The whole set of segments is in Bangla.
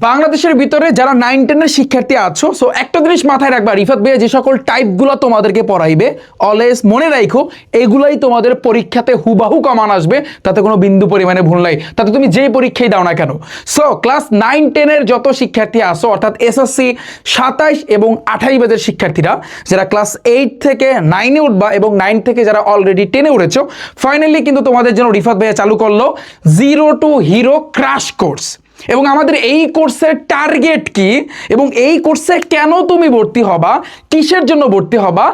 বাংলাদেশের ভিতরে যারা 9-10 শিক্ষার্থী আছো, সো একটা জিনিস মাথায় রাখবা, রিফাত ভাইয়া যে সকল টাইপগুলো তোমাদেরকে পড়াইবে অলওয়েজ মনে রাখো এগুলাই তোমাদের পরীক্ষাতে হুবাহু কমান আসবে, তাতে কোনো বিন্দু পরিমাণে ভুল নাই, তাতে তুমি যেই পরীক্ষাই দাও না কেন। সো ক্লাস 9-10 যত শিক্ষার্থী আছো, অর্থাৎ এসএসসি 27 এবং 28 ব্যাচের শিক্ষার্থীরা যারা ক্লাস 8 থেকে 9-এ উঠবা এবং 9 থেকে যারা অলরেডি 10-এ উঠেছো, ফাইনালি কিন্তু তোমাদের জন্য রিফাত ভাইয়া চালু করলো zero two hero crash course. এবং আমাদের এই কোর্সের টার্গেট কি এবং এই কোর্সে কেন তুমি ভর্তি হবা, কিসের জন্য ভর্তি হবা,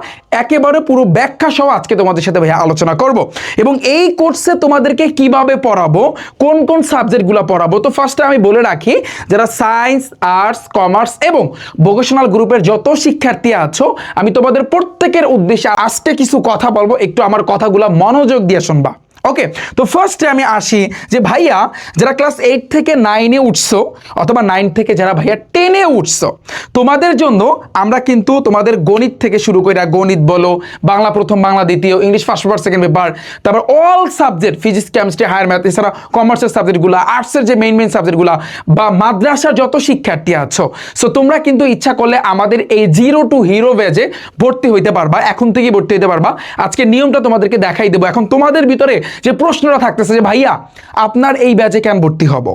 একেবারে পুরো ব্যাখ্যা সহ আজকে তোমাদের সাথে ভাইয়া আলোচনা করব। এবং এই কোর্সে তোমাদেরকে কিভাবে পড়াবো, কোন কোন সাবজেক্টগুলো পড়াবো। তো ফার্স্টে আমি বলে রাখি, যারা সায়েন্স, আর্টস, কমার্স এবং ভোকেশনাল গ্রুপের যত শিক্ষার্থী আছো, আমি তোমাদের প্রত্যেকের উদ্দেশ্যে আজকে কিছু কথা বলবো, একটু আমার কথাগুলো মনোযোগ দিয়ে শুনবা। ওকে, তো ফার্স্টে আমি আসি যে ভাইয়া যারা ক্লাস 8 থেকে 9-এ উঠছো অথবা 9 থেকে যারা ভাইয়া 10-এ উঠছো, তোমাদের জন্য আমরা কিন্তু তোমাদের গণিত থেকে শুরু করে, গণিত বলো, বাংলা প্রথম, বাংলা দ্বিতীয়, English first paper, second paper, তারপর all subject, physics, chemistry, higher math, এছাড়া কমার্সের সাবজেক্টগুলো, আর্টসের যে মেইন সাবজেক্টগুলো বা মাদ্রাসার যত শিক্ষার্থী আছো, সো তোমরা কিন্তু ইচ্ছা করলে আমাদের এই জিরো টু হিরো ব্যাচে ভর্তি হইতে পারবা, এখন থেকেই ভর্তি হইতে পারবা। আজকে নিয়মটা তোমাদেরকে দেখাই দেবো। এখন তোমাদের ভিতরে যে প্রশ্নটা থাকতেছে যে ভাইয়া আপনার এই ব্যাচে কেন ভর্তি হব,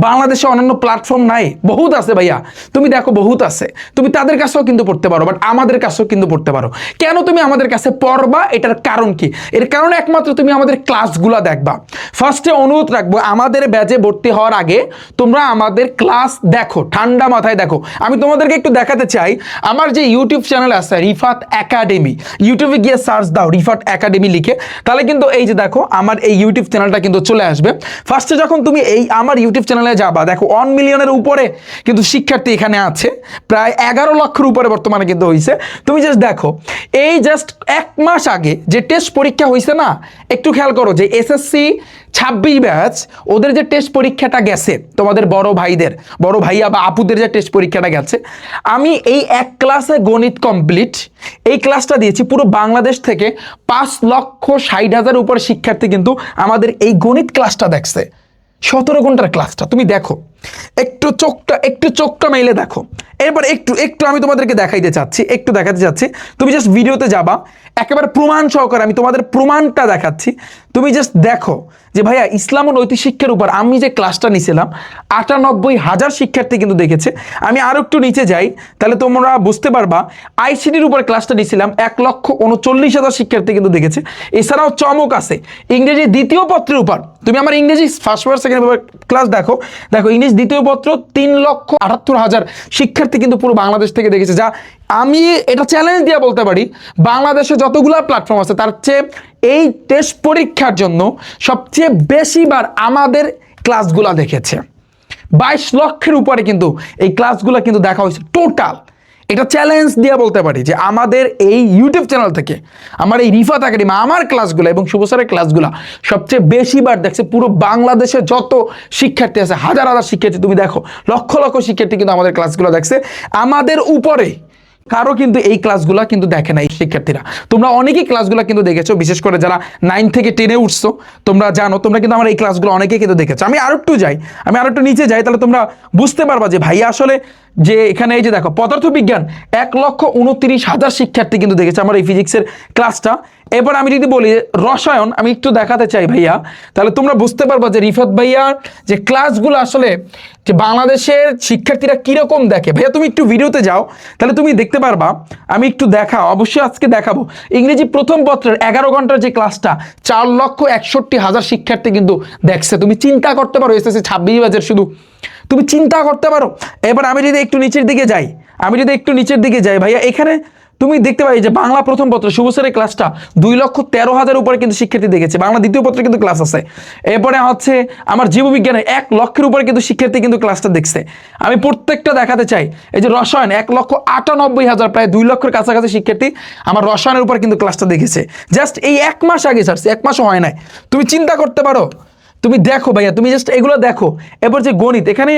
বাংলাদেশে অন্যান্য প্ল্যাটফর্ম নাই? বহুত আছে ভাইয়া, তুমি দেখো বহুত আছে, তুমি তাদের কাছেও কিন্তু পড়তে পারো, বাট আমাদের কাছেও কিন্তু পড়তে পারো। কেন তুমি আমাদের কাছে পড়বা, এটার কারণ কি? এর কারণ একমাত্র তুমি আমাদের ক্লাসগুলো দেখবা। ফার্স্টে অনুরোধ রাখবো, আমাদের ব্যাচে ভর্তি হওয়ার আগে তোমরা আমাদের ক্লাস দেখো, ঠান্ডা মাথায় দেখো। আমি তোমাদেরকে একটু দেখাতে চাই, আমার যে ইউটিউব চ্যানেল আছে রিফাত একাডেমি, ইউটিউবে গিয়ে সার্চ দাও রিফাত একাডেমি লিখে, তাহলে কিন্তু এই যে দেখো আমার এই ইউটিউব চ্যানেলটা কিন্তু চলে আসবে। ফার্স্টে যখন তুমি এই আমার ইউটিউব চ্যানেলে যাবা, দেখো 1 মিলিয়নের উপরে কিন্তু শিক্ষার্থী এখানে আছে, প্রায় 11 লক্ষের উপরে বর্তমানে কিন্তু হয়েছে। তুমি জাস্ট দেখো, এই জাস্ট 1 মাস আগে যে টেস্ট পরীক্ষা হয়েছে না, একটু খেয়াল করো যে এসএসসি 26 ব্যাচ ওদের যে টেস্ট পরীক্ষাটা গেছে, তোমাদের বড় ভাইদের, বড় ভাইয়া বা আপুদের যে টেস্ট পরীক্ষাটা গেছে, আমি এই এক ক্লাসে গণিত কমপ্লিট এই ক্লাসটা দিয়েছি। পুরো বাংলাদেশ থেকে 5,60,000 উপর শিক্ষার্থী কিন্তু আমাদের এই গণিত ক্লাসটা দেখছে। 17 ঘন্টার ক্লাসটা তুমি দেখো, একটু চোখটা মেলে দেখো। এরপর একটু আমি তোমাদেরকে দেখাতে চাচ্ছি, তুমি জাস্ট ভিডিওতে যাবা, একেবারে প্রমাণ সহকারে আমি তোমাদের প্রমাণটা দেখাচ্ছি। তুমি জাস্ট দেখো যে ভাইয়া ইসলাম ও নৈতিক শিক্ষার উপর আমি যে ক্লাসটা নিয়েছিলাম 98,000 শিক্ষার্থী কিন্তু দেখেছে। আমি আরো একটু নিচে যাই, তাহলে তোমরা বুঝতে পারবা। আইসিটির উপর ক্লাসটা নিয়েছিলাম 1,39,000 শিক্ষার্থী কিন্তু দেখেছে। এছাড়াও চমক আছে ইংরেজি দ্বিতীয় পত্রের উপর, তুমি আমার ইংরেজি first paper second paper class দেখো ইংরেজি দ্বিতীয় পত্র 3,78,000 শিক্ষার্থী কিন্তু পুরো বাংলাদেশ থেকে দেখেছে। যা আমি এটা চ্যালেঞ্জ দিয়ে বলতে পারি, বাংলাদেশে যতগুলো প্ল্যাটফর্ম আছে তার চেয়ে এই টেস্ট পরীক্ষার জন্য সবচেয়ে বেশিবার আমাদের ক্লাসগুলো দেখেছে। 22 লক্ষের উপরে কিন্তু এই ক্লাসগুলো কিন্তু দেখা হয়েছে টোটাল। এটা চ্যালেঞ্জ দিয়ে বলতে পারি যে আমাদের এই ইউটিউব চ্যানেল থেকে আমার এই রিফাত একাডেমি, আমার ক্লাসগুলো এবং শুভ স্যারের ক্লাসগুলো সবচেয়ে বেশিবার দেখছে পুরো বাংলাদেশে যত শিক্ষার্থী আছে, হাজার হাজার শিক্ষার্থী, তুমি দেখো লক্ষ লক্ষ শিক্ষার্থী কিন্তু আমাদের ক্লাসগুলো দেখছে। আমাদের উপরে কারো কিন্তু এই ক্লাসগুলো কিন্তু দেখে না এই শিক্ষার্থীরা। তোমরা অনেকেই ক্লাসগুলো কিন্তু দেখেছো, বিশেষ করে যারা 9 থেকে 10-এ উঠছো, তোমরা জানো, তোমরা কিন্তু আমার এই ক্লাসগুলো অনেকেই কিন্তু দেখেছো। আমি আরো একটু নিচে যাই, তাহলে তোমরা বুঝতে পারবা যে ভাইয়া আসলে যে এখানে এই যে দেখো পদার্থবিজ্ঞান 1,29,000 শিক্ষার্থী কিন্তু দেখেছে আমার এই ফিজিক্সের ক্লাসটা। এবার আমি যদি বলি রসায়ন, আমি একটু দেখাতে চাই ভাইয়া, তাহলে তোমরা বুঝতে পারবা যে রিফাত ভাইয়ার যে ক্লাসগুলো আসলে যে বাংলাদেশের শিক্ষার্থীরা কিরকম দেখে। ভাইয়া তুমি একটু ভিডিওতে যাও, তাহলে তুমি দেখতে পারবা। আমি একটু অবশ্যই আজকে দেখাবো ইংরেজি প্রথম পত্রের 11 ঘন্টার যে ক্লাসটা 4,61,000 শিক্ষার্থী কিন্তু দেখছে। তুমি চিন্তা করতে পারো, এসএসসি 26 ব্যাচের শুধু তুমি চিন্তা করতে পারো। এবার আমি যদি একটু নিচের দিকে যাই ভাইয়া, এখানে তুমি দেখতে পাই যে বাংলা প্রথম পত্র শুভ স্যারের ক্লাসটা 2,13,000 উপরে কিন্তু শিক্ষার্থী দেখেছে। বাংলা দ্বিতীয় পত্রে কিন্তু ক্লাস আছে। এরপরে হচ্ছে আমার জীববিজ্ঞানে 1 লক্ষের উপরে কিন্তু শিক্ষার্থী কিন্তু ক্লাসটা দেখছে। আমি প্রত্যেকটা দেখাতে চাই, এই যে রসায়ন 1,98,000, প্রায় 2 লক্ষের কাছাকাছি শিক্ষার্থী আমার রসায়নের উপর কিন্তু ক্লাসটা দেখেছে। জাস্ট এই 1 মাস আগে ছাড়ছে, 1 মাসও হয় নাই। তুমি চিন্তা করতে পারো, তুমি দেখো ভাইয়া, তুমি জাস্ট এগুলো দেখো। এরপর যে গণিত, এখানে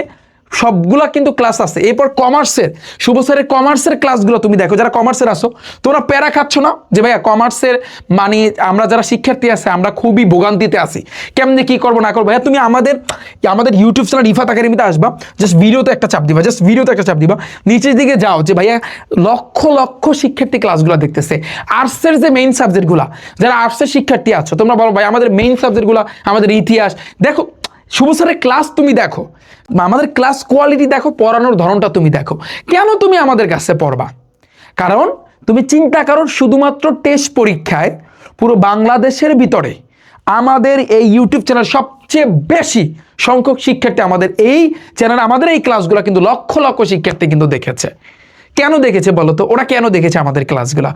সবগুলা কিন্তু ক্লাস আছে। এরপর কমার্সের, শুভ স্যারের কমার্সের ক্লাসগুলো তুমি দেখো, যারা কমার্সের আসো তোমরা প্যারা খাচ্ছ না যে ভাইয়া কমার্সের মানে আমরা যারা শিক্ষার্থী আছে আমরা খুবই ভোগান্তিতে আছি, কেমনে কি করবো না করবো। ভাইয়া তুমি আমাদের ইউটিউব চ্যানেল রিফাত একাডেমিতে আসবা, জাস্ট ভিডিওতে একটা চাপ দিবা, নিচের দিকে যাও যে ভাইয়া লক্ষ লক্ষ শিক্ষার্থী ক্লাসগুলো দেখতেছে। আর্টসের যে মেইন সাবজেক্টগুলো, যারা আর্টসের শিক্ষার্থী আছো তোমরা বলো ভাই আমাদের মেইন সাবজেক্টগুলো, আমাদের ইতিহাস দেখো, শুভ স্যারের ক্লাস তুমি দেখো, আমাদের ক্লাস কোয়ালিটি দেখো, পড়ানোর ধরনটা তুমি দেখো। কেন তুমি আমাদের কাছে পড়বা? কারণ তুমি চিন্তা করো, শুধুমাত্র টেস্ট পরীক্ষায় পুরো বাংলাদেশের ভিতরে আমাদের এই ইউটিউব চ্যানেল সবচেয়ে বেশি সংখ্যক শিক্ষার্থী আমাদের এই চ্যানেল, আমাদের এই ক্লাসগুলো কিন্তু লক্ষ লক্ষ শিক্ষার্থী কিন্তু দেখেছে। কেন দেখেছে বলো তো? ওরা কেন দেখেছে আমাদের ক্লাসগুলো?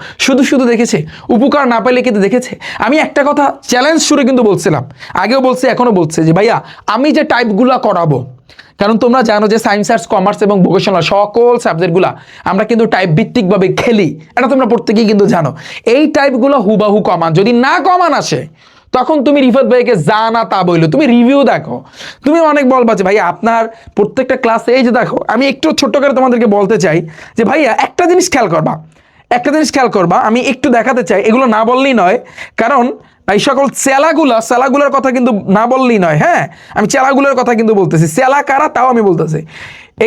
শুধু দেখেছে? উপকার না পাইলে কিন্তু দেখেছে? আমি একটা কথা চ্যালেঞ্জ শুরু কিন্তু বলছিলাম, আগেও বলছি এখনো বলছি যে ভাইয়া আমি যে টাইপগুলো করাবো, কারণ তোমরা জানো যে সায়েন্স, আর্টস, কমার্স এবং ভোকেশনাল সকল সাবজেক্টগুলো আমরা কিন্তু টাইপ ভিত্তিকভাবে খেলি, এটা তোমরা প্রত্যেকেই কিন্তু জানো। এই টাইপগুলো হুবাহু কমান, যদি না কমান আসে তখন তুমি রিফাত ভাইকে যা না তা বইলো, তুমি রিভিউ দেখো, তুমি অনেক বলবা যে ভাই আপনার প্রত্যেকটা ক্লাসে এই যে দেখো, আমি একটু ছোট্ট করে তোমাদেরকে বলতে চাই যে ভাইয়া একটা জিনিস খেয়াল করবা, আমি একটু দেখাতে চাই, এগুলো না বললেই নয়, কারণ এই সকল চেলাগুলার কথা কিন্তু না বললেই নয়। হ্যাঁ, আমি চেলাগুলোর কথা কিন্তু বলতেছি, চেলা কারা তাও আমি বলতেছি।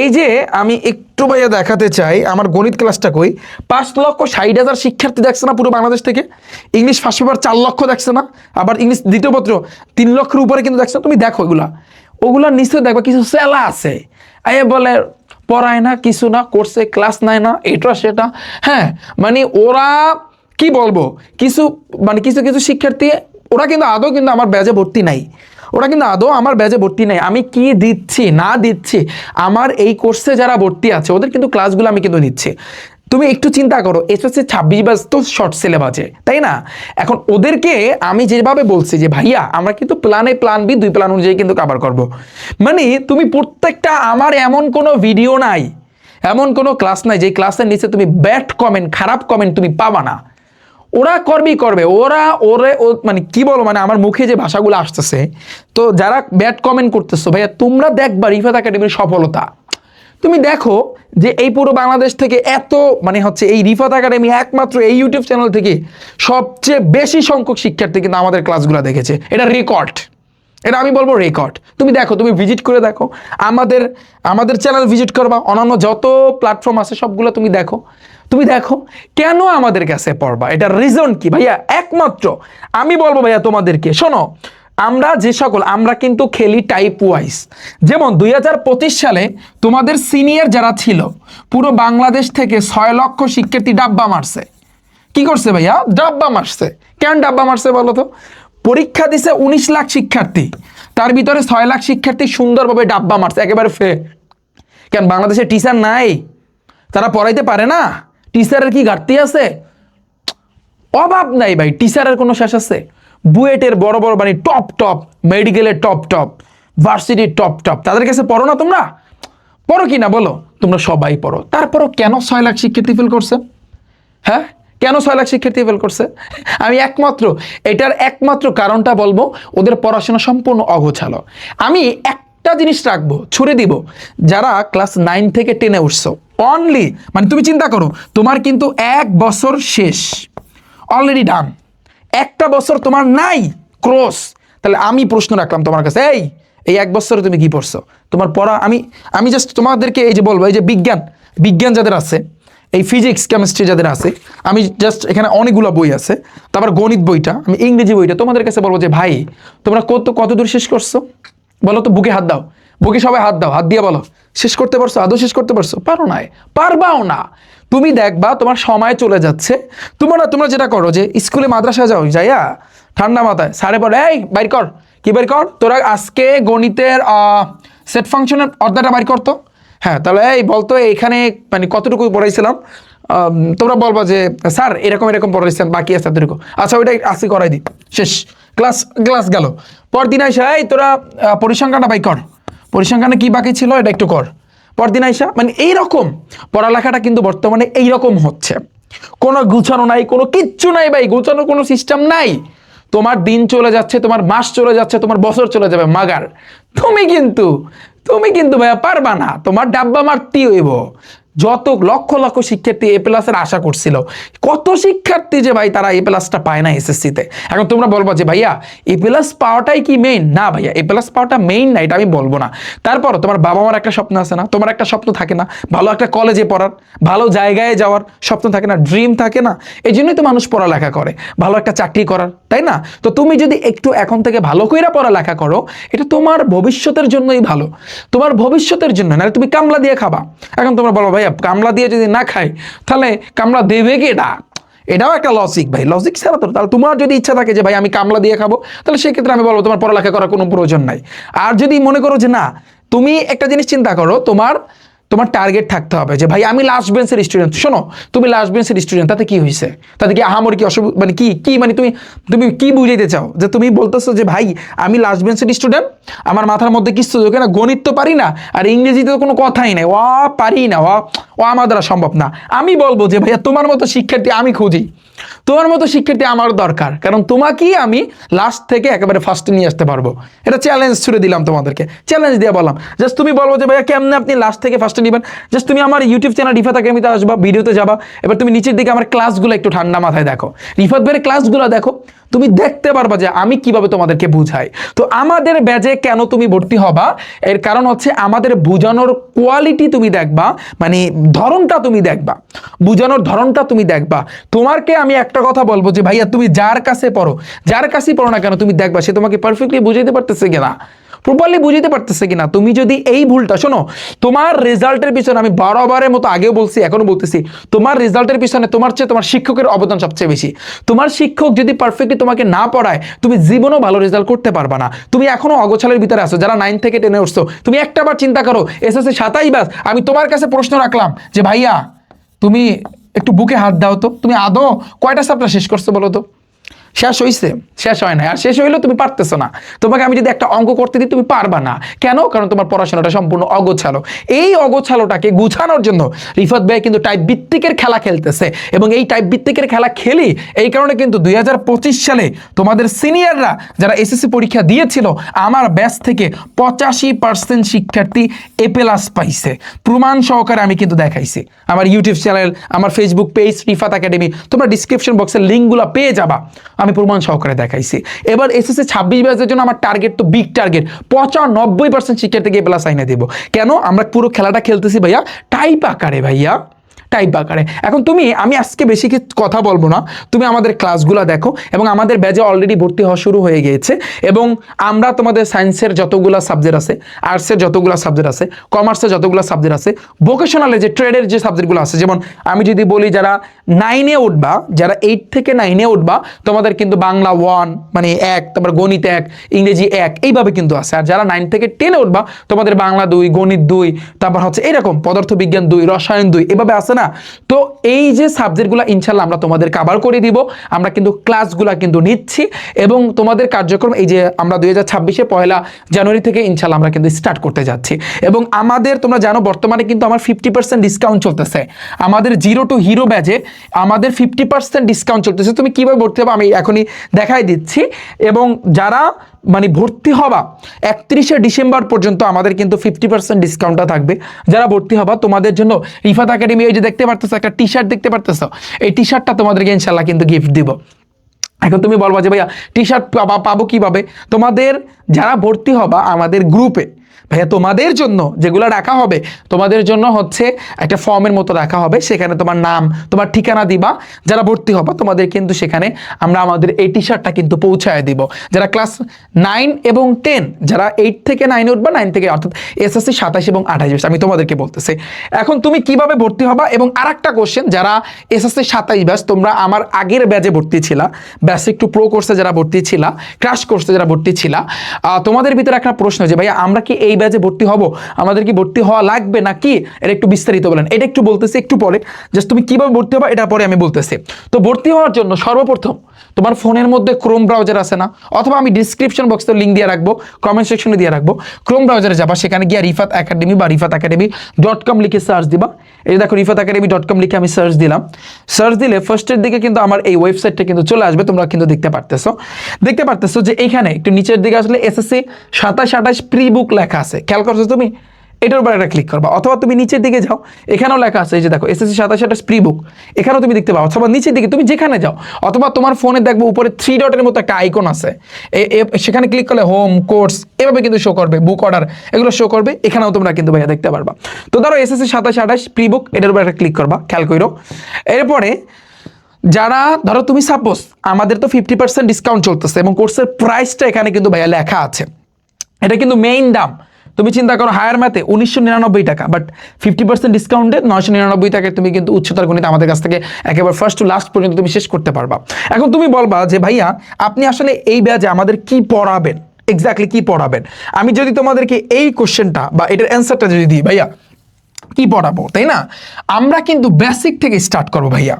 এই যে আমি একটু ভাইয়া দেখাতে চাই আমার গণিত ক্লাসটা কই, 5,60,000 শিক্ষার্থী দেখছে না পুরো বাংলাদেশ থেকে। ইংলিশ ফার্স্ট পেপার 4 লক্ষ দেখছে না, আবার ইংলিশ দ্বিতীয় পত্র 3 লক্ষের উপরে কিন্তু দেখছে না। তুমি দেখো ওগুলার নিশ্চয় দেখবা কিছু চেলা আছে, বলে পড়ায় না, কিছু না করছে, ক্লাস নেয় না, এটা সেটা। হ্যাঁ, মানে ওরা কি বলবো, কিছু শিক্ষার্থী ওরা কিন্তু আদৌ কিন্তু আমার ব্যাচে ভর্তি নাই, আমি কি দিচ্ছি না দিচ্ছি, আমার এই কোর্সে যারা ভর্তি আছে ওদের কিন্তু ক্লাসগুলো আমি কিন্তু নিচ্ছি। তুমি একটু চিন্তা করো, এসএসসি 26 ব্যাচ তো শর্ট সিলেবাসে, তাই না? এখন ওদেরকে আমি যেভাবে বলছি যে ভাইয়া আমরা কিন্তু প্ল্যান বি 2 প্ল্যান অনুযায়ী কিন্তু কভার করব, মানে তুমি প্রত্যেকটা, আমার এমন কোনো ভিডিও নাই, এমন কোনো ক্লাস নাই যে ক্লাসের নিচে তুমি ব্যাড কমেন্ট, খারাপ কমেন্ট তুমি পাবা না। ওরা করবে, মানে কি বলো, মানে আমার মুখে যে ভাষাগুলো আসতেছে, তো যারা ব্যাড কমেন্ট করতেছো ভাইয়া তোমরা দেখবা রিফাত একাডেমির সফলতা। তুমি দেখো যে এই পুরো বাংলাদেশ থেকে এত মানে হচ্ছে এই রিফাত একাডেমি একমাত্র এই ইউটিউব চ্যানেল থেকে সবচেয়ে বেশি সংখ্যক শিক্ষার্থী কিন্তু আমাদের ক্লাসগুলো দেখেছে, এটা রেকর্ড, এটা আমি বলবো রেকর্ড। তুমি দেখো, তুমি ভিজিট করে দেখো, আমাদের চ্যানেল ভিজিট করবা, অন্যান্য যত প্ল্যাটফর্ম আছে সবগুলো তুমি দেখো কেন আমাদের কাছে পড়বা, এটার রিজন কি ভাইয়া? একমাত্র আমি বলবো ভাইয়া তোমাদেরকে, শোনো, আমরা কিন্তু খেলি টাইপ ওয়াইজ। যেমন 2025 সালে তোমাদের সিনিয়র যারা ছিল পুরো বাংলাদেশ থেকে 6 লক্ষ শিক্ষার্থী ডাব্বা মারছে। কি করছে ভাইয়া? ডাব্বা মারছে। কেন ডাব্বা মারছে বলো তো? পরীক্ষা দিছে 19 লাখ শিক্ষার্থী, তার ভিতরে 6 লাখ শিক্ষার্থী সুন্দরভাবে ডাব্বা মারছে, একেবারে কেন বাংলাদেশে টিচার নাই? তারা পড়াইতে পারে না? টিচারের কি ঘাটতি আছে? অভাব নাই ভাই, টিচারের কোনো শেষ আছে? বুয়েটের বড় মানে টপ, মেডিকেলের টপ, ভার্সিটির টপ, তাদের কাছে পড়ো না? তোমরা পড়ো কি না বলো? তোমরা সবাই পড়ো, তারপরও কেন 6 লাখ শিক্ষার্থী ফেল করছে? হ্যাঁ, কেন 6 লাখ শিক্ষার্থী ফেল করছে? আমি এটার একমাত্র কারণটা বলবো, ওদের পড়াশোনা সম্পূর্ণ অগোছালো। আমি একটা জিনিস রাখবো, ছুড়ে দিব, যারা ক্লাস 9 থেকে 10-এ উঠছো অনলি, মানে তুমি চিন্তা করো তোমার কিন্তু 1 বছর শেষ অলরেডি ডান, একটা বছর তোমার নাই ক্রস। তাহলে আমি প্রশ্ন রাখলাম তোমার কাছে, এই 1 বছরে তুমি কি পড়ছো? তোমার পড়া আমি জাস্ট তোমাদেরকে এই যে বলবো, এই যে বিজ্ঞান যাদের আছে, এই ফিজিক্স কেমিস্ট্রি যাদের আছে, আমি জাস্ট এখানে অনেকগুলো বই আছে, তারপর গণিত বইটা, আমি ইংরেজি বইটা তোমাদের কাছে বলবো যে ভাই তোমরা কত দূর শেষ করছো বলো তো? বুকে হাত দাও, বুকে সবাই হাত দাও, হাত দিয়ে বলো শেষ করতে পারছো? আদৌ শেষ করতে পারছো? পারো নাই, পারবাও না। তুমি দেখবা তোমার সময় চলে যাচ্ছে। তোমরা যেটা করো যে স্কুলে মাদ্রাসায় যাইয়া ঠান্ডা মাথায় সাড়ে পরে বাইর কর, কি বাইর কর, তোরা আজকে গণিতের সেট ফাংশনের অর্ধাটা বাইর করতো। হ্যাঁ, তাহলে বলতো এখানে মানে কতটুকু পড়াইছিলাম, তোমরা বলবা যে স্যার এরকম পড়াইছিলাম, বাকি আছে এতটুকু, আচ্ছা ওইটা আজকে করাই দিই, শেষ ক্লাস গেল। পরদিন আইসা তোরা পরিসংখ্যানটা বাই কর, পরিসংখ্যানে কি বাকি ছিল এটা একটু কর। পরদিন আইসা মানে এইরকম পড়ালেখাটা কিন্তু বর্তমানে এইরকম হচ্ছে, কোনো গুছানো নাই, কোনো কিচ্ছু নাই ভাই, গুছানোর কোনো সিস্টেম নাই। তোমার দিন চলে যাচ্ছে, তোমার মাস চলে যাচ্ছে, তোমার বছর চলে যাবে মাগার। তুমি কিন্তু তুমি কিন্তু ভাইয়া পারবা না, তোমার ডাব্বা মারতেই হইব। যত লক্ষ লক্ষ শিক্ষার্থী এ প্লাসের আশা করছিল, কত শিক্ষার্থী যে ভাই তারা এ প্লাসটা পায় না এসএসসিতে। এখন তোমরা বলবো যে ভাইয়া এ প্লাস পাওয়াটাই কি মেইন? না ভাইয়া, এ প্লাস পাওয়াটা মেইন না, এটা আমি বলবো না। তারপর তোমার বাবা মার একটা স্বপ্ন আছে না, তোমার একটা স্বপ্ন থাকে না ভালো একটা কলেজে পড়ার, ভালো জায়গায় যাওয়ার স্বপ্ন থাকে না, ড্রিম থাকে না? এই জন্যই তো মানুষ পড়ালেখা করে, ভালো একটা চাকরি করার, তাই না? তো তুমি যদি একটু এখন থেকে ভালো কইরা পড়ালেখা করো, এটা তোমার ভবিষ্যতের জন্যই ভালো, তোমার ভবিষ্যতের জন্য। না তুমি কামলা দিয়ে খাবা। এখন তোমরা বলো ভাইয়া কামলা দিয়ে যদি না খাই তাহলে কামলা দেবে কে? এটাও একটা লজিক ভাই, লজিক ছাড়া তো। তাহলে তোমার যদি ইচ্ছা থাকে যে ভাই আমি কামলা দিয়ে খাবো, তাহলে সেই ক্ষেত্রে আমি বলবো তোমার পড়ালেখা করার কোনো প্রয়োজন নাই। আর যদি মনে করো যে না, তুমি একটা জিনিস চিন্তা করো, তোমার টার্গেট থাকতে হবে যে ভাই আমি লাস্ট বেঞ্চের স্টুডেন্ট। শোনো, তুমি লাস্ট বেঞ্চের স্টুডেন্ট, তাতে কি হয়েছে? তাতে কি আহামরি কি অসুবিধা? মানে কি মানে তুমি কি বুঝাইতে চাও? যে তুমি বলতেছো যে ভাই আমি লাস্ট বেঞ্চের স্টুডেন্ট, আমার মাথার মধ্যে কিছু ঢোকে না, গণিত তো পারি না, আর ইংরেজিতে তো কোনো কথাই নাই, পারি না, আমার দ্বারা সম্ভব না। আমি বলবো যে ভাইয়া তোমার মতো শিক্ষার্থী আমি খুঁজি, তোমার মতো শিক্ষার্থী আমার দরকার, কারণ তোমাকেই আমি লাস্ট থেকে একেবারে ফার্স্টে নিয়ে আসতে পারবো। এটা চ্যালেঞ্জ ছুড়ে দিলাম তোমাদেরকে, চ্যালেঞ্জ দিয়ে বললাম। জাস্ট তুমি বলবো যে ভাইয়া কেমনে আপনি লাস্ট থেকে ফার্স্টে নেবেন। জাস্ট তুমি আমার ইউটিউব চ্যানেল রিফাত একাডেমিতে আসবা, ভিডিওতে যাবা, এবার তুমি নিচের দিকে আমার ক্লাসগুলো একটু ঠান্ডা মাথায় দেখো, রিফাত ভাইয়ের ক্লাসগুলো দেখো, তুমি দেখতে পারবা যে আমি কিভাবে তোমাদেরকে বুঝাই। তো আমাদের ব্যাচে কেন তুমি ভর্তি হবা, এর কারণ হচ্ছে আমাদের বুঝানোর কোয়ালিটি তুমি দেখবা, মানে ধরনটা তুমি দেখবা, বুঝানোর ধরনটা তুমি দেখবা। তোমাকে আমি একটা কথা বলবো যে ভাইয়া তুমি যার কাছে পড়ো, যার কাছেই পড়ো না কেন, তুমি দেখবা সে তোমাকে পারফেক্টলি বুঝাইতে পারতেছে কিনা, প্রপারলি বুঝতে পারতেছে কিনা। তুমি যদি এই ভুলটা, শোনো, তোমার রেজাল্টের পিছনে, আমি বারবারের মতো আগেও বলছি এখনো বলতেছি, তোমার রেজাল্টের পিছনে তোমার চেয়ে তোমার শিক্ষকের অবদান সবচেয়ে বেশি। তোমার শিক্ষক যদি পারফেক্টলি তোমাকে না পড়ায়, তুমি জীবনেও ভালো রেজাল্ট করতে পারবা না। তুমি এখনো অগোছালের ভিতরে আসো, যারা 9 থেকে 10 উঠছো, তুমি একটাবার চিন্তা করো এসএসসি 27 ব্যাচ, আমি তোমার কাছে প্রশ্ন রাখলাম যে ভাইয়া তুমি একটু বুকে হাত দাও তো, তুমি আদৌ কয়টা চ্যাপ্টার শেষ করছো বলো তো? শেষ হয়েছে? শেষ হয় না। আর শেষ হইলেও তুমি পারতেছো না। তোমাকে আমি যদি একটা অঙ্ক করতে দিই তুমি পারবা না। কেন? কারণ তোমার পড়াশোনাটা সম্পূর্ণ অগোছালো। এই অগোছালোটাকে গুছানোর জন্য রিফাত ভাই কিন্তু টাইপ ভিত্তিকের খেলা খেলতেছে, এবং এই টাইপ ভিত্তিকের খেলা খেলি এই কারণে কিন্তু 2025 সালে তোমাদের সিনিয়ররা যারা এসএসসি পরীক্ষা দিয়েছিল, আমার ব্যাচ থেকে 85% শিক্ষার্থী এ প্লাস পাইছে, প্রমাণ সহকারে আমি কিন্তু দেখাইছি। আমার ইউটিউব চ্যানেল, আমার ফেসবুক পেজ রিফাত একাডেমি, তোমরা ডিসক্রিপশন বক্সের লিঙ্কগুলো পেয়ে যাবা, আমি প্রমাণ সহকারে দেখাইছি। এবার এসএসসি 26 ব্যাচের জন্য আমার টার্গেট তো বিগ টার্গেট, 95% শিক্ষার্থীকে এ প্লাস আইনে দেবো। কেন? আমরা পুরো খেলাটা খেলতেছি ভাইয়া টাইপ আকারে, ভাইয়া টাইপ আকারে। এখন আমি আজকে বেশি কথা বলবো না, তুমি আমাদের ক্লাসগুলো দেখো, এবং আমাদের ব্যাচে অলরেডি ভর্তি হওয়া শুরু হয়ে গিয়েছে। এবং আমরা তোমাদের সায়েন্সের যতগুলো সাবজেক্ট আছে, আর্টসের যতগুলো সাবজেক্ট আছে, কমার্সের যতগুলো সাবজেক্ট আছে, ভোকেশনালে যে ট্রেডের যে সাবজেক্টগুলো আছে, যেমন আমি যদি বলি যারা 9-এ উঠবা, যারা 8 থেকে 9-এ উঠবা, তোমাদের কিন্তু বাংলা 1 মানে 1, তারপর গণিত 1, ইংরেজি 1, এইভাবে কিন্তু আছে। আর যারা 9 থেকে 10-এ উঠবা, তোমাদের বাংলা 2, গণিত 2, তারপর হচ্ছে এরকম পদার্থবিজ্ঞান 2, রসায়ন 2, এভাবে আছে না। তো এই যে সাবজেক্টগুলো ইনশাল্লাহ আমরা তোমাদের কভার করে দিব। আমরা কিন্তু ক্লাসগুলো কিন্তু নিচ্ছি, এবং তোমাদের কার্যক্রম এই যে আমরা 2026-এ 1 জানুয়ারি থেকে ইনশাল্লাহ আমরা কিন্তু স্টার্ট করতে যাচ্ছি। এবং আমাদের তোমরা জানো বর্তমানে কিন্তু আমার 50% ডিসকাউন্ট চলতেছে। আমাদের জিরো টু হিরো ব্যাচে আমাদের 50% ডিসকাউন্ট চলতেছে। তুমি কিভাবে ভর্তি হবে আমি এখনই দেখাই দিচ্ছি। এবং যারা মানে ভর্তি হবা 31শে ডিসেম্বর পর্যন্ত আমাদের কিন্তু 50% ডিসকাউন্টটা থাকবে। যারা ভর্তি হবা তোমাদের জন্য রিফাত একাডেমি, এই যে দেখতে পারতেছো একটা টি শার্ট দেখতে পারতেছো, এই টি শার্টটা তোমাদেরকে ইনশাল্লাহ কিন্তু গিফট দিব। এখন তুমি বলবা যে ভাইয়া টি শার্ট পাবো কিভাবে? তোমাদের যারা ভর্তি হবা আমাদের গ্রুপে, ভাইয়া তোমাদের জন্য যেগুলো রাখা হবে, তোমাদের জন্য হচ্ছে একটা ফর্মের মতো রাখা হবে, সেখানে তোমার নাম, তোমার ঠিকানা দিবা। যারা ভর্তি হবা তোমাদের কিন্তু সেখানে আমরা আমাদের এই টি শার্টটা কিন্তু পৌঁছায় দিব। যারা ক্লাস 9 এবং 10, যারা 8 থেকে 9 উঠবা, 9 থেকে, অর্থাৎ এসএসসি 27 এবং 28 আমি তোমাদেরকে বলতেছি। এখন তুমি কিভাবে ভর্তি হবা? এবং আরেকটা কোশ্চেন, যারা এসএসসি 27 ব্যাচ, তোমরা আমার আগের ব্যাচে ভর্তি ছিলা, বেসিক টু প্রো কোর্সে যারা ভর্তি ছিলা, ক্র্যাশ কোর্সে যারা ভর্তি ছিলা, তোমাদের ভিতরে একটা প্রশ্ন যে ভাইয়া আমরা কি এই ব্যাচে ভর্তি হব, আমাদের কি ভর্তি হওয়া লাগবে নাকি? এটা একটু বিস্তারিত বলেন। এটা একটু বলতেছি একটু পরে, জাস্ট তুমি কিভাবে ভর্তি হবা এটা পরে আমি বলতেছি। তো ভর্তি হওয়ার জন্য সর্বপ্রথম তোমার ফোনের মধ্যে ক্রোম ব্রাউজার আছে না, অথবা আমি ডিসক্রিপশন বক্সে লিঙ্ক দিয়ে রাখবো, কমেন্ট সেকশনে দিয়ে রাখবো, ক্রোম ব্রাউজারে যাবা, সেখানে গিয়ে রিফাত একাডেমি বা rifatacademy.com লিখে সার্চ দিবা। এই দেখো rifatacademy.com লিখে আমি সার্চ দিলাম। সার্চ দিলে ফার্স্টের দিকে কিন্তু আমার এই ওয়েবসাইটটা কিন্তু চলে আসবে, তোমরা কিন্তু দেখতে পারতেছো যে এইখানে একটু নিচের দিকে আসলে এসএসসি 27-28 প্রি বুক লেখা আছে, খেয়াল করছো তুমি? এটার উপর একটা ক্লিক করবা, অথবা তুমি নিচের দিকে যাও, এখানেও লেখা আছে, এই যে দেখো এসএসসি 27-28 প্রি বুক, এখানেও তুমি দেখতে পাও, অথবা নিচের দিকে তুমি যেখানে যাও, অথবা তোমার ফোনে দেখবো উপরে 3 ডটের মতো একটা আইকন আছে, সেখানে ক্লিক করলে হোম, কোর্স এভাবে কিন্তু শো করবে, বুক অর্ডার এগুলো শো করবে, এখানেও তোমরা কিন্তু ভাইয়া দেখতে পারবা। তো ধরো এসএসসি 27-28 প্রি বুক, এটার উপর একটা ক্লিক করবা, খেয়াল করো। এরপরে যারা ধরো তুমি সাপোজ, আমাদের তো 50% ডিসকাউন্ট চলতেছে এবং কোর্সের প্রাইসটা এখানে কিন্তু ভাইয়া লেখা আছে, এটা কিন্তু মেইন দাম। তুমি চিন্তা করো হায়ার ম্যাথে 1999 টাকা, বাট 50% ডিসকাউন্টে 999 টাকায় তুমি কিন্তু উচ্চতর গণিত আমাদের কাছ থেকে একেবারে ফার্স্ট টু লাস্ট পর্যন্ত তুমি শেষ করতে পারবা। এখন তুমি বলবা যে ভাইয়া আপনি আসলে এই ব্যাচে আমাদের কি পড়াবেন, এক্স্যাক্টলি কি পড়াবেন? আমি যদি তোমাদেরকে এই কোশ্চেনটা বা এটার অ্যান্সারটা যদি দিই, ভাইয়া কি পড়াবো, তাই না? আমরা কিন্তু বেসিক থেকে স্টার্ট করবো ভাইয়া।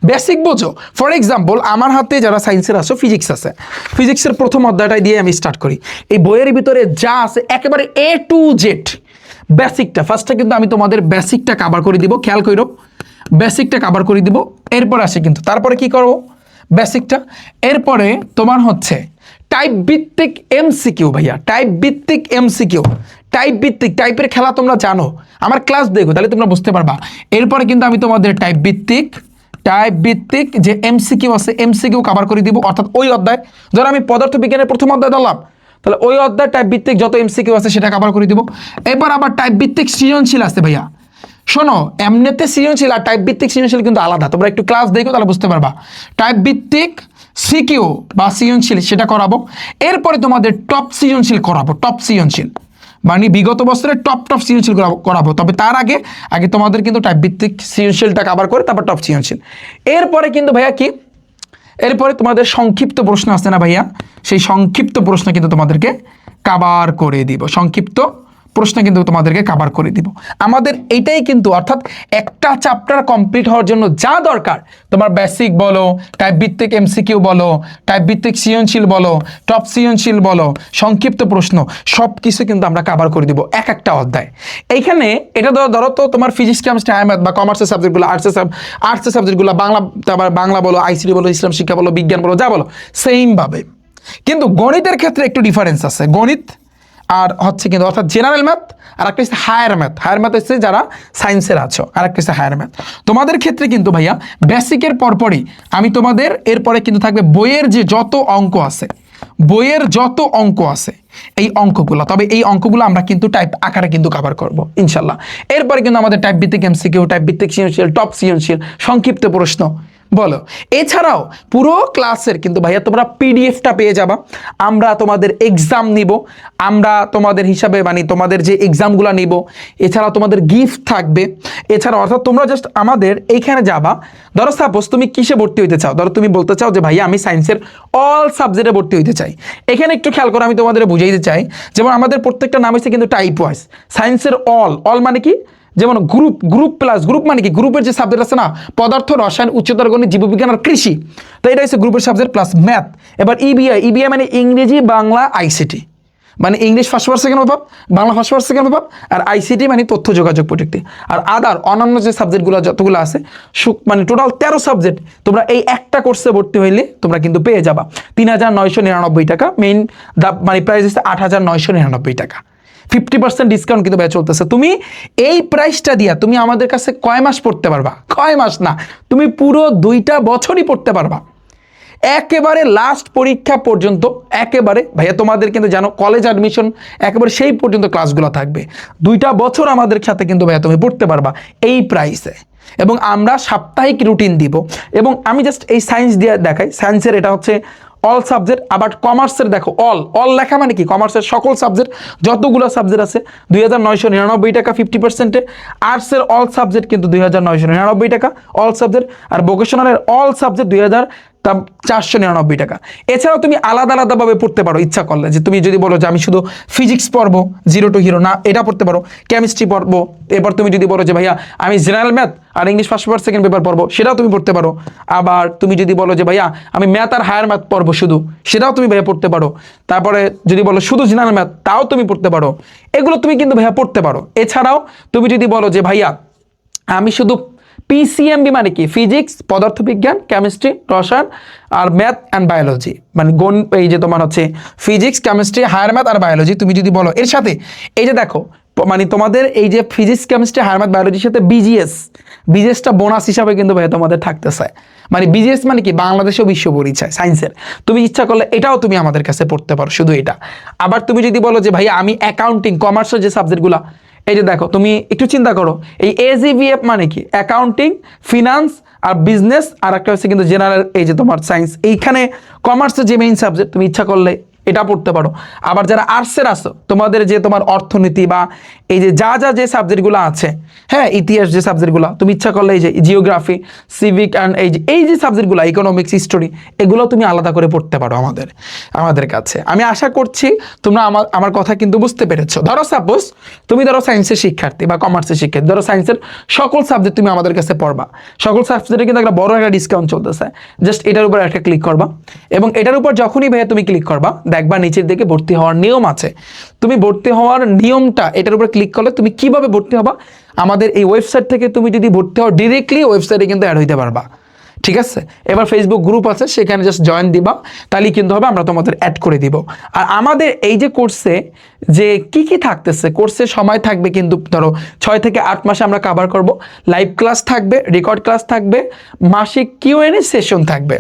বেসিক বোঝো, ফর এক্সাম্পল আমার হাতে যারা সায়েন্সের আছো, ফিজিক্স আছে, ফিজিক্সের প্রথম অধ্যায়টা দিয়ে আমি স্টার্ট করি। এই বইয়ের ভিতরে যা আছে একেবারে A to Z বেসিকটা, ফার্স্টে কিন্তু আমি তোমাদের বেসিকটা কভার করে দিব, খেয়াল করো, বেসিকটা কভার করে দিব। এরপর আসে কিন্তু তারপরে কি করবো, বেসিকটা, এরপরে তোমার হচ্ছে টাইপ ভিত্তিক এমসিকিউ ভাইয়া, টাইপ ভিত্তিক এমসিকিউ, টাইপের খেলা তোমরা জানো, আমার ক্লাস দেখো তাহলে তোমরা বুঝতে পারবা। এরপরে কিন্তু আমি তোমাদের টাইপ ভিত্তিক যে এমসিকিউ আছে, এমসিকিউ কভার করে দিব, অর্থাৎ ওই অধ্যায়, ধরো আমি পদার্থবিজ্ঞানের প্রথম অধ্যায় ধরলাম, তাহলে ওই অধ্যায় টাইপ ভিত্তিক যত এমসিকিউ আছে সেটা কভার করে দিব। এবার আবার টাইপ ভিত্তিক সৃজনশীল আছে ভাইয়া, শোনো এমনিতে সৃজনশীল আর টাইপ ভিত্তিক সৃজনশীল কিন্তু আলাদা, তোমরা একটু ক্লাস দেখো তাহলে বুঝতে পারবা। টাইপ ভিত্তিক সিকিউ বা সৃজনশীল সেটা করাবো, এরপরে তোমাদের টপ সৃজনশীল করাবো, টপ সৃজনশীল মানে বিগত বছরের টপ সৃজনশীল করাবো। তবে তার আগে তোমাদের কিন্তু টাইপ ভিত্তিক সৃজনশীলটা কভার করে তারপর টপ সৃজনশীল। এরপরে কিন্তু ভাইয়া কি, এরপরে তোমাদের সংক্ষিপ্ত প্রশ্ন আছে না ভাইয়া, সেই সংক্ষিপ্ত প্রশ্ন কিন্তু তোমাদেরকে কভার করে দিব, সংক্ষিপ্ত প্রশ্ন কিন্তু তোমাদেরকে কভার করে দিব। আমাদের এইটাই কিন্তু, অর্থাৎ একটা চ্যাপ্টার কমপ্লিট হওয়ার জন্য যা দরকার, তোমার বেসিক বলো, টাইপ ভিত্তিক এমসিকিউ বলো, টাইপ ভিত্তিক সৃজনশীল বলো, টপ সৃজনশীল বলো, সংক্ষিপ্ত প্রশ্ন, সব কিছু কিন্তু আমরা কভার করে দিব এক একটা অধ্যায়। এইখানে এটা ধরো তো তোমার ফিজিক্স, কেমিস্ট্রি, ম্যাথ বা কমার্সের সাবজেক্টগুলো, আর্টসের সাবজেক্টগুলো, বাংলা বলো, আইসিটি বলো, ইসলাম শিক্ষা বলো, বিজ্ঞান বলো, যা বলো সেমভাবে। কিন্তু গণিতের ক্ষেত্রে একটু ডিফারেন্স আছে, গণিত আর হচ্ছে কিন্তু অর্থাৎ জেনারেল ম্যাথ আর একটা হচ্ছে হায়ার ম্যাথ হচ্ছে যারা সায়েন্সের আছো, আর একটা হচ্ছে হায়ার ম্যাথ। তোমাদের ক্ষেত্রে কিন্তু ভাইয়া বেসিকের পরপরই আমি তোমাদের এরপরে কিন্তু থাকবে বইয়ের যত অঙ্ক আছে এই অঙ্কগুলো, তবে এই অঙ্কগুলো আমরা কিন্তু টাইপ আকারে কিন্তু কভার করব ইনশাল্লাহ। এরপরে কিন্তু আমাদের টাইপ ভিত্তিক এমসিকিউ, টাইপ ভিত্তিক সৃজনশীল, টপ সৃজনশীল, সংক্ষিপ্ত প্রশ্ন বলো। এছাড়াও পুরো ক্লাসের কিন্তু ভাইয়া তোমরা পিডিএফটা পেয়ে যাবা, আমরা তোমাদের এক্সাম নিব, আমরা তোমাদের হিসাবে মানে তোমাদের যে এক্সামগুলো নিব, এছাড়াও তোমাদের গিফট থাকবে। এছাড়াও অর্থাৎ তোমরা জাস্ট আমাদের এইখানে যাবা, ধরো সাপোজ তুমি কিসে ভর্তি হইতে চাও, ধরো তুমি বলতে চাও যে ভাইয়া আমি সায়েন্সের অল সাবজেক্টে ভর্তি হইতে চাই। এখানে একটু খেয়াল করে আমি তোমাদের বুঝাইতে চাই, যেমন আমাদের প্রত্যেকটা নাম হচ্ছে কিন্তু টাইপ ওয়াইজ। সায়েন্সের অল মানে কি, যেমন গ্রুপ প্লাস গ্রুপ মানে কি, গ্রুপের যে সাবজেক্ট আছে না, পদার্থ, রসায়ন, উচ্চতর গণিত, জীববিজ্ঞান আর কৃষি, তো এটা হচ্ছে গ্রুপের সাবজেক্ট প্লাস ম্যাথ। এবার ইবিআই মানে ইংরেজি, বাংলা, আইসিটি, মানে English first part second paper, Bangla first part second paper, আর আইসিটি মানে তথ্য যোগাযোগ প্রযুক্তি। আর অন্যান্য যে সাবজেক্টগুলো যতগুলো আছে মানে টোটাল 13 সাবজেক্ট তোমরা এই একটা কোর্সে ভর্তি হইলে তোমরা কিন্তু পেয়ে যাবা 3,999 টাকা। মেইন মানে প্রাইস হচ্ছে 8,999 টাকা। 50% ডিসকাউন্ট কিন্তু ভাই চলতেছে। তুমি এই প্রাইসটা দিয়া তুমি আমাদের কাছে কয় মাস পড়তে পারবা? কয় মাস না, তুমি পুরো 2টা বছরই পড়তে পারবা, একেবারে লাস্ট পরীক্ষা পর্যন্ত। একেবারে ভাইয়া তোমাদের কিন্তু জানো কলেজ অ্যাডমিশন একেবারে সেই পর্যন্ত ক্লাসগুলো থাকবে, 2টা বছর আমাদের সাথে কিন্তু ভাইয়া তুমি পড়তে পারবা এই প্রাইসে। এবং আমরা সাপ্তাহিক রুটিন দিব। এবং আমি জাস্ট এই সায়েন্স দিয়ে দেখাই, সায়েন্সের এটা হচ্ছে অল সাবজেক্ট। আবার কমার্সের দেখো অল লেখা মানে কি, কমার্সের সকল সাবজেক্ট যতগুলো সাবজেক্ট আছে 2,999 টাকা 50%-এ। আর্টসের অল সাবজেক্ট কিন্তু 2,999 টাকা অল সাবজেক্ট। আর ভোকেশনালের অল সাবজেক্ট তা 499 টাকা। এছাড়াও তুমি আলাদা আলাদাভাবে পড়তে পারো ইচ্ছা করলে, যে তুমি যদি বলো যে আমি শুধু ফিজিক্স পড়বো জিরো টু হিরো, না এটা পড়তে পারো, কেমিস্ট্রি পড়বো, এরপর তুমি যদি বলো যে ভাইয়া আমি জেনারেল ম্যাথ আর English first paper second paper পড়বো, সেটাও তুমি পড়তে পারো। আবার তুমি যদি বলো যে ভাইয়া আমি ম্যাথ আর হায়ার ম্যাথ পড়বো শুধু, সেটাও তুমি ভাইয়া পড়তে পারো। তারপরে যদি বলো শুধু জেনারেল ম্যাথ, তাও তুমি পড়তে পারো। এগুলো তুমি কিন্তু ভাইয়া পড়তে পারো। এছাড়াও তুমি যদি বলো যে ভাইয়া আমি শুধু পিসিএমবি মানে কি ফিজিক্স, পদার্থবিজ্ঞান, কেমিস্ট্রি, রসায়ন আর ম্যাথ অ্যান্ড বায়োলজি, মানে এই যে তোমার হচ্ছে ফিজিক্স, কেমিস্ট্রি, হায়ার ম্যাথ আর বায়োলজি, তুমি যদি বলো এর সাথে এই যে দেখো মানে তোমাদের এই যে ফিজিক্স, কেমিস্ট্রি, হায়ার ম্যাথ, বায়োলজির সাথে বিজিএসটা বোনাস হিসাবে কিন্তু ভাই তোমাদের থাকতেছে। মানে বিজিএস মানে কি বাংলাদেশেও বিশ্ব পরিচয় সায়েন্সের, তুমি ইচ্ছা করলে এটাও তুমি আমাদের কাছে পড়তে পারো, শুধু এটা। আবার তুমি যদি বলো যে ভাইয়া আমি অ্যাকাউন্টিং, কমার্সের যে সাবজেক্টগুলো, এই যে দেখো তুমি একটু চিন্তা করো, এই এজিভিএফ মানে কি অ্যাকাউন্টিং, ফিনান্স আর বিজনেস, আর একটা হচ্ছে কিন্তু জেনারেল এই যে তোমার সায়েন্স। এইখানে কমার্সের যে মেইন সাবজেক্ট, তুমি ইচ্ছা করলে এটা পড়তে পারো। আবার যারা আর্টসের আছো, তোমাদের যে তোমার অর্থনীতি বা এই যে যে সাবজেক্টগুলো আছে, হ্যাঁ ইতিহাস যে সাবজেক্টগুলো, তুমি ইচ্ছা করলে এই যে জিওগ্রাফি, সিভিক অ্যান্ড এই যে সাবজেক্টগুলো, ইকোনমিক্স, হিস্টোরি, এগুলো তুমি আলাদা করে পড়তে পারো আমাদের কাছে। আমি আশা করছি তোমরা আমার কথা কিন্তু বুঝতে পেরেছো। ধরো সাপোজ তুমি সায়েন্সের শিক্ষার্থী বা কমার্সের শিক্ষার্থী, সায়েন্সের সকল সাবজেক্ট তুমি আমাদের কাছে পড়বা, সকল সাবজেক্টে কিন্তু একটা বড় একটা ডিসকাউন্ট চলতেছে। জাস্ট এটার উপর একটা ক্লিক করবা, এবং এটার উপর যখনই ভাইয়া তুমি ক্লিক করবা, দেখবা নিচের দিকে ভর্তি হওয়ার নিয়ম আছে। তুমি ভর্তি হওয়ার নিয়মটা এটার উপর ক্লিক করলে তুমি কিভাবে ভর্তি হবা, আমাদের এই ওয়েবসাইট থেকে তুমি যদি ভর্তি হও ডিরেক্টলি ওয়েবসাইটে কিন্তু অ্যাড হইতে পারবা, ঠিক আছে। এবার ফেসবুক গ্রুপ আছে, সেখানে জাস্ট জয়েন দিবা, তাহলেই কিন্তু হবে, আমরা তোমাদের অ্যাড করে দিব। আর আমাদের এই যে কোর্সে যে কি থাকতেছে, কোর্সে সময় থাকবে কিন্তু ধরো 6 থেকে 8 মাসে আমরা কভার করব। লাইভ ক্লাস থাকবে, রেকর্ড ক্লাস থাকবে, মাসিক কিউএনএ সেশন থাকবে।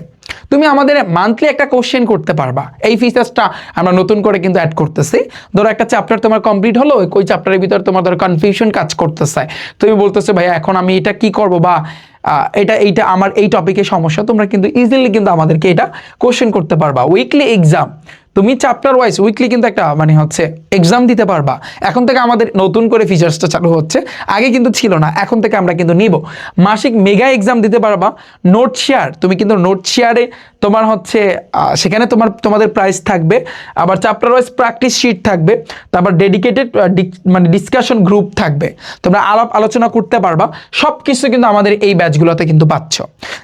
তুমি আমাদের মান্থলি একটা কোশ্চেন করতে পারবা, এই ফিচার্সটা আমরা নতুন করে কিন্তু অ্যাড করতেছি। ধরো একটা চ্যাপ্টার তোমার কমপ্লিট হলো, ওই চ্যাপ্টারের ভিতরে তোমার ধরো কনফিউশন কাজ করতেছে, তুমি বলতেছো ভাইয়া এখন আমি এটা কি করব, বা এইটা আমার এই টপিকে সমস্যা, তোমরা কিন্তু ইজিলি কিন্তু আমাদেরকে এটা কোশ্চেন করতে পারবা। উইকলি এক্সাম, তুমি চ্যাপ্টার ওয়াইজ উইকলি কিন্তু একটা মানে হচ্ছে এক্সাম দিতে পারবা। এখন থেকে আমাদের নতুন করে ফিচার্সটা চালু হচ্ছে, আগে কিন্তু ছিল না, এখন থেকে আমরা কিন্তু নিব। মাসিক মেগা এক্সাম দিতে পারবা। নোট শেয়ার, তুমি কিন্তু নোট শেয়ারে তোমার হচ্ছে সেখানে তোমাদের প্রাইস থাকবে। আবার চ্যাপ্টার ওয়াইজ প্র্যাকটিস শিট থাকবে। তারপর ডেডিকেটেড মানে ডিসকাশন গ্রুপ থাকবে, তোমরা আলাপ আলোচনা করতে পারবা। সব কিছু কিন্তু আমাদের এই ব্যাচগুলোতে কিন্তু পাচ্ছ।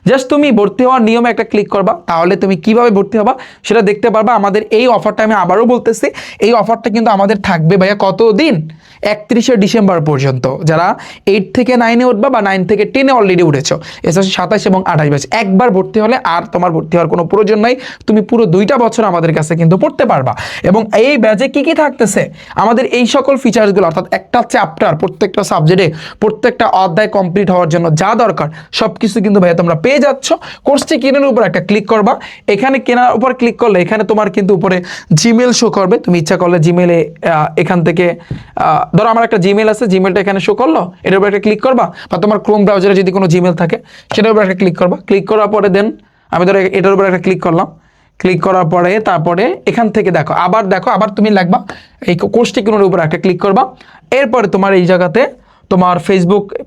জাস্ট তুমি ভর্তি হওয়ার নিয়মে একটা ক্লিক করবা, তাহলে তুমি কিভাবে ভর্তি হবা সেটা দেখতে পারবা। আমাদের এই অফারটা আমি আবারও বলতেছি, এই অফারটা কিন্তু আমাদের থাকবে ভাইয়া কতদিন, 31শে ডিসেম্বর পর্যন্ত। যারা 8 থেকে 9-এ উঠবা বা 9 থেকে 10-এ অলরেডি উঠেছো, এসএসসি 27 এবং 28 ব্যাচ, একবার ভর্তি হলে আর তোমার ভর্তি হওয়ার কোনো প্রয়োজন নাই। তুমি পুরো 2টা বছর আমাদের কাছে কিন্তু পড়তে পারবা। এবং এই ব্যাচে কি থাকতেছে, আমাদের এই সকল ফিচার্সগুলো, অর্থাৎ একটা চ্যাপ্টার, প্রত্যেকটা সাবজেক্টে প্রত্যেকটা অধ্যায় কমপ্লিট হওয়ার জন্য যা দরকার সব কিছু কিন্তু ভাইয়া তোমরা পেয়ে যাচ্ছ। কোর্সটি কেনার উপর একটা ক্লিক করবা, এখানে কেনার উপর ক্লিক করলে এখানে তোমার কিন্তু উপরে জিমেল শো করবে। তুমি ইচ্ছা করলে জিমেলে এখান থেকে ধরো আমার একটা জিমেল আছে, জিমেলটা এখানে শো করলো, এটার উপর একটা ক্লিক করবা, বা তোমার ক্রোম ব্রাউজারে যদি কোনো জিমেল থাকে সেটার উপর একটা ক্লিক করবা। ক্লিক করার পরে দেন আমি ধরো এটার উপর একটা ক্লিক করলাম, ক্লিক করার পরে তারপরে এখান থেকে দেখো আবার তুমি লিখবা এই কোর্সটি কেনার উপর একটা ক্লিক করবা। এরপরে তোমার এই জায়গাতে তোমার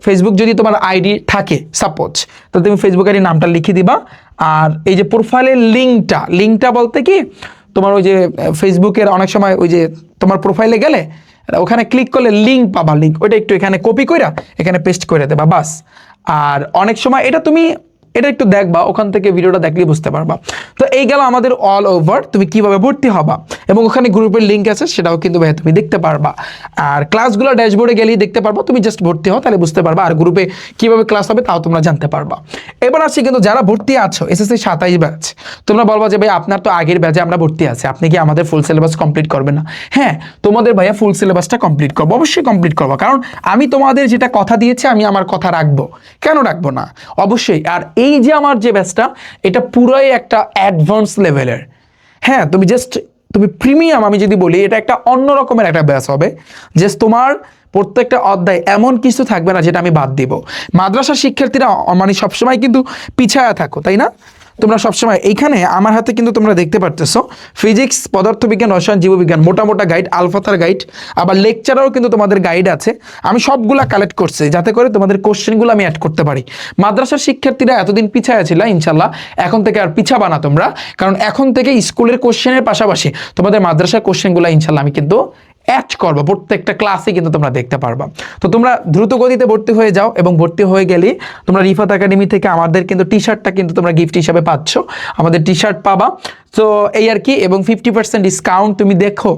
ফেসবুক যদি তোমার আইডি থাকে সাপোজ, তো তুমি ফেসবুক আইডি নামটা লিখে দিবা। আর এই যে প্রোফাইলের লিঙ্কটা বলতে কি, তোমার ওই যে ফেসবুকের অনেক সময় ওই যে তোমার প্রোফাইলে গেলে ওখানে ক্লিক করলে লিঙ্ক পাবা, লিঙ্ক ওইটা একটু এখানে কপি কইরা এখানে পেস্ট করে দেবা বাস। আর অনেক সময় এটা একটু দেখবা, ওখান থেকে ভিডিওটা দেখলেই বুঝতে পারবা। তো এই গেল আমাদের অল ওভার তুমি কিভাবে ভর্তি হবা, এবং ওখানে গ্রুপের লিঙ্ক আছে, সেটাও কিন্তু ভাই তুমি দেখতে পারবা। আর ক্লাসগুলো ড্যাশবোর্ডে গেলেই দেখতে পারবা, তুমি জাস্ট ভর্তি হও তাহলে বুঝতে পারবা। আর গ্রুপে কিভাবে ক্লাস হবে তাও তোমরা জানতে পারবা। এবার আসছি কিন্তু যারা ভর্তি আছো এসএসসি 27 ব্যাচ, তোমরা বলবা যে ভাই আপনার তো আগের ব্যাচে আমরা ভর্তি আছি, আপনি কি আমাদের ফুল সিলেবাস কমপ্লিট করবেন না? হ্যাঁ, তোমাদের ভাইয়া ফুল সিলেবাসটা কমপ্লিট করবো, অবশ্যই কমপ্লিট করবো, কারণ আমি তোমাদের যেটা কথা দিয়েছি আমি আমার কথা রাখবো, কেন রাখবো না, অবশ্যই। আর এই যে আমার যে ব্যাচটা, এটা পুরোই একটা অ্যাডভান্স লেভেলের। হ্যাঁ, তুমি প্রিমিয়াম, আমি যদি বলি এটা একটা অন্য রকমের একটা ব্যাচ হবে। জাস্ট তোমার প্রত্যেকটা অধ্যায় এমন কিছু থাকবে না যেটা আমি বাদ দিব। মাদ্রাসা শিক্ষার্থীরা মানে সবসময় কিন্তু পিছায়া থাকো, তাই না? তোমরা সবসময় এইখানে আমার হাতে কিন্তু তোমরা দেখতে পারতেছো ফিজিক্স, পদার্থবিজ্ঞান, রসায়ন, জীববিজ্ঞান মোটা মোটা গাইড, আলফাতার গাইড, আবার লেকচারও কিন্তু তোমাদের গাইড আছে। আমি সবগুলা কালেক্ট করছি যাতে করে তোমাদের কোশ্চেনগুলো আমি অ্যাড করতে পারি। মাদ্রাসার শিক্ষার্থীরা এতদিন পিছায়া ছিল, ইনশাল্লাহ এখন থেকে আর পিছাবা না তোমরা, কারণ এখন থেকে স্কুলের কোশ্চেনের পাশাপাশি তোমাদের মাদ্রাসার কোশ্চেনগুলো ইনশাল্লাহ আমি কিন্তু অ্যাড করবো, প্রত্যেকটা ক্লাসে কিন্তু তোমরা দেখতে পারবা। তো তোমরা দ্রুত গতিতে ভর্তি হয়ে যাও, এবং ভর্তি হয়ে গেলে তোমরা রিফাত একাডেমি থেকে আমাদের কিন্তু টি শার্টটা কিন্তু তোমরা গিফট হিসাবে পাচ্ছ, আমাদের টি শার্ট পাবা। তো এই আর কি, এবং 50% ডিসকাউন্ট। তুমি দেখো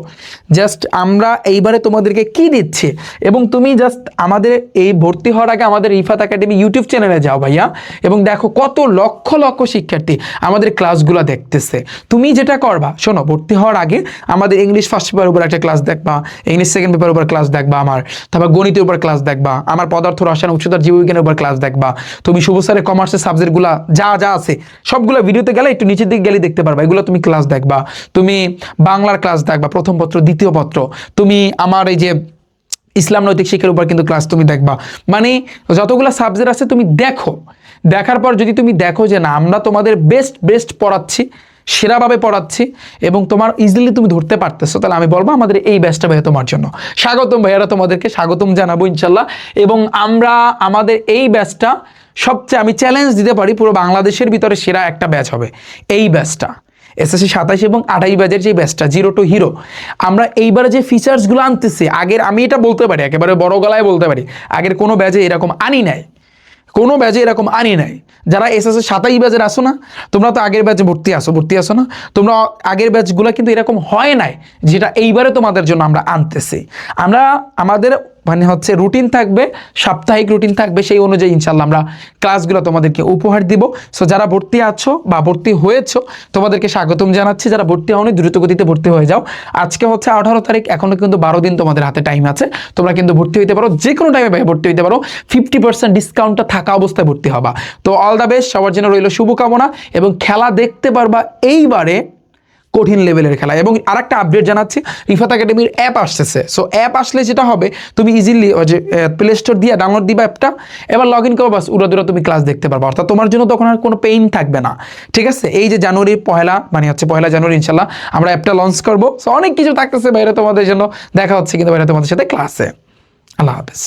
জাস্ট আমরা এইবারে তোমাদেরকে কি দিচ্ছি, এবং তুমি জাস্ট আমাদের এই ভর্তি হওয়ার আগে আমাদের রিফাত একাডেমি ইউটিউব চ্যানেলে যাও ভাইয়া, এবং দেখো কত লক্ষ লক্ষ শিক্ষার্থী আমাদের ক্লাসগুলো দেখতেছে। তুমি যেটা করবা, শোনো, ভর্তি হওয়ার আগে আমাদের ইংলিশ ফার্স্ট পেপার উপর একটা ক্লাস দেখবা, ইংলিশ সেকেন্ড পেপার উপর ক্লাস দেখবা আমার, তারপর গণিতের উপর ক্লাস দেখবা আমার, পদার্থ, রসায়ন, উচ্চতর জীববিজ্ঞানের উপর ক্লাস দেখবা। তুমি শুভ স্যারের কমার্সের সাবজেক্টগুলো যা যা আছে সবগুলো ভিডিওতে গেলে একটু নিচের দিকে গেলে দেখতে পারবা, এগুলো তুমি ক্লাস দেখবা। তুমি বাংলার ক্লাস দেখবা, প্রথম পত্র, দ্বিতীয় পত্র। তুমি আমার এই যে ইসলাম নৈতিক শিক্ষার উপর কিন্তু ক্লাস তুমি দেখবা। মানে যতগুলো সাবজেক্ট আছে তুমি দেখো, দেখার পর যদি তুমি দেখো যে না আমরা তোমাদের বেস্ট পড়াচ্ছি, সেরাভাবে পড়াচ্ছি, এবং তোমার ইজিলি তুমি ধরতে পারতেছো, তাহলে আমি বলবো আমাদের এই ব্যাচটা ভাইয়া তোমার জন্য। স্বাগতম ভাইয়ারা, তোমাদেরকে স্বাগতম জানাবো ইনশাল্লাহ। এবং আমরা আমাদের এই ব্যাচটা সবচেয়ে আমি চ্যালেঞ্জ দিতে পারি পুরো বাংলাদেশের ভিতরে সেরা একটা ব্যাচ হবে এই ব্যাচটা। এসএসসি 27 এবং 28 ব্যাচের যে ব্যাচটা জিরো টু হিরো, আমরা এইবারে যে ফিচার্সগুলো আনতেছি, আগের আমি এটা বলতে পারি, একেবারে বড় গলায় বলতে পারি, আগের কোনো ব্যাচে এরকম আনি নাই, কোনো ব্যাচে এরকম আনি নাই। যারা এসএসসি 27 ব্যাচের আসো না, তোমরা তো আগের ব্যাচে ভর্তি আসো না, তোমরা আগের ব্যাচগুলো কিন্তু এরকম হয় নাই, যেটা এইবারে তোমাদের জন্য আমরা আনতেছি। আমরা আমাদের মানে হচ্ছে রুটিন থাকবে, সাপ্তাহিক রুটিন থাকবে, সেই অনুযায়ী ইনশাল্লাহ আমরা ক্লাসগুলো তোমাদেরকে উপহার দিব। সো যারা ভর্তি আছো বা ভর্তি হয়েছো তোমাদেরকে স্বাগতম জানাচ্ছি, যারা ভর্তি হওনি দ্রুত গতিতে ভর্তি হয়ে যাও। আজকে হচ্ছে 18 তারিখ, এখনো কিন্তু 12 দিন তোমাদের হাতে টাইম আছে, তোমরা কিন্তু ভর্তি হইতে পারো, যে কোনো টাইমে ভর্তি হইতে পারো। 50% ডিসকাউন্টটা থাকা অবস্থায় ভর্তি হবা। তো অল দ্য বেস্ট, সবার জন্য রইল শুভকামনা, এবং খেলা দেখতে পারবা এইবারে কঠিন লেভেলের খেলা। এবং আরেকটা আপডেট জানাচ্ছি, রিফাত একাডেমির অ্যাপ আসতেছে। সো অ্যাপ আসলে যেটা হবে, তুমি ইজিলি যে প্লে স্টোর দিয়ে ডাউনলোড দিবা অ্যাপটা, এবার লগ ইন করো, বাস উড়াদুরা তুমি ক্লাস দেখতে পারবা। অর্থাৎ তোমার জন্য তখন আর কোনো পেইন থাকবে না, ঠিক আছে? এই যে জানুয়ারির পয়লা জানুয়ারি ইনশাল্লাহ আমরা অ্যাপটা লঞ্চ করবো। সো অনেক কিছু থাকতেছে বাইরে তোমাদের জন্য, দেখা হচ্ছে কিন্তু বাইরে তোমাদের সাথে ক্লাসে। আল্লাহ হাফেজ।